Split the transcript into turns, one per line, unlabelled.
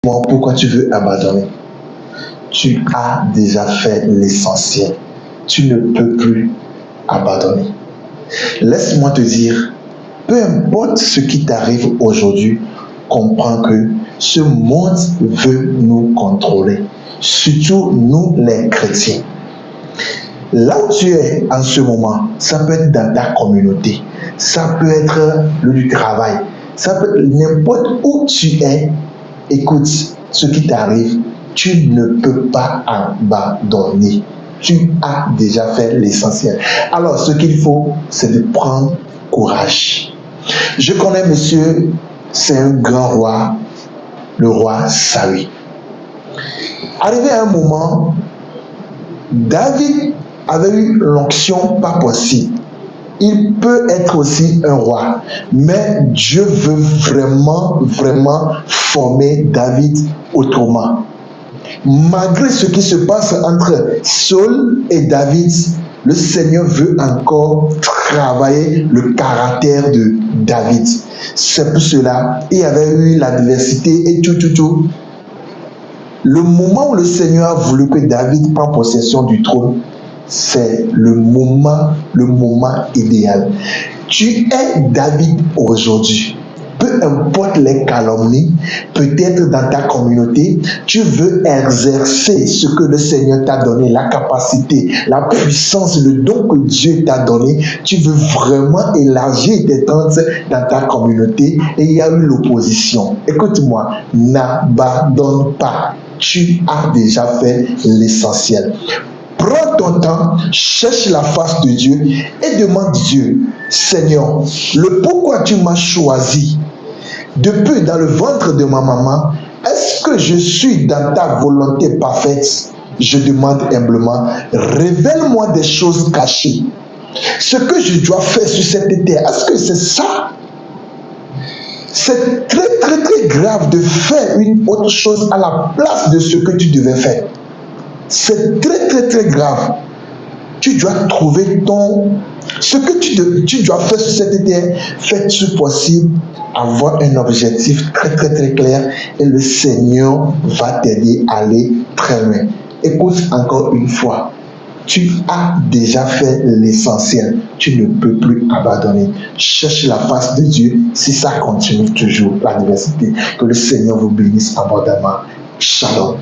Pourquoi tu veux abandonner? Tu as déjà fait l'essentiel. Tu ne peux plus abandonner. Laisse-moi te dire, peu importe ce qui t'arrive aujourd'hui, comprends que ce monde veut nous contrôler, surtout nous les chrétiens. Là où tu es en ce moment, ça peut être dans ta communauté, ça peut être le du travail, ça peut être n'importe où tu es. Écoute, ce qui t'arrive, tu ne peux pas abandonner. Tu as déjà fait l'essentiel. Alors, ce qu'il faut, c'est de prendre courage. Je connais monsieur, c'est un grand roi, le roi Saül. Arrivé à un moment, David avait eu l'onction pas possible. Il peut être aussi un roi, mais Dieu veut vraiment former David autrement. Malgré ce qui se passe entre Saül et David, le Seigneur veut encore travailler le caractère de David. C'est pour cela il y avait eu l'adversité et tout. Le moment où le Seigneur a voulu que David prenne possession du trône, c'est le moment idéal. Tu es David aujourd'hui. Peu importe les calomnies, peut-être dans ta communauté, tu veux exercer ce que le Seigneur t'a donné, la capacité, la puissance, le don que Dieu t'a donné. Tu veux vraiment élargir tes tentes dans ta communauté et il y a eu l'opposition. Écoute-moi, n'abandonne pas. Tu as déjà fait l'essentiel. Prends ton temps, cherche la face de Dieu et demande Dieu, Seigneur, le pourquoi tu m'as choisi depuis dans le ventre de ma maman, est-ce que je suis dans ta volonté parfaite? Je demande humblement, révèle-moi des choses cachées. Ce que je dois faire sur cette terre, est-ce que c'est ça? C'est très grave de faire une autre chose à la place de ce que tu devais faire. C'est très grave. Tu dois trouver ce que tu dois faire sur cette terre. Fais-tu possible avoir un objectif très clair et le Seigneur va t'aider à aller très loin. Écoute encore une fois. Tu as déjà fait l'essentiel. Tu ne peux plus abandonner. Cherche la face de Dieu si ça continue toujours l'adversité. Que le Seigneur vous bénisse abondamment. Shalom.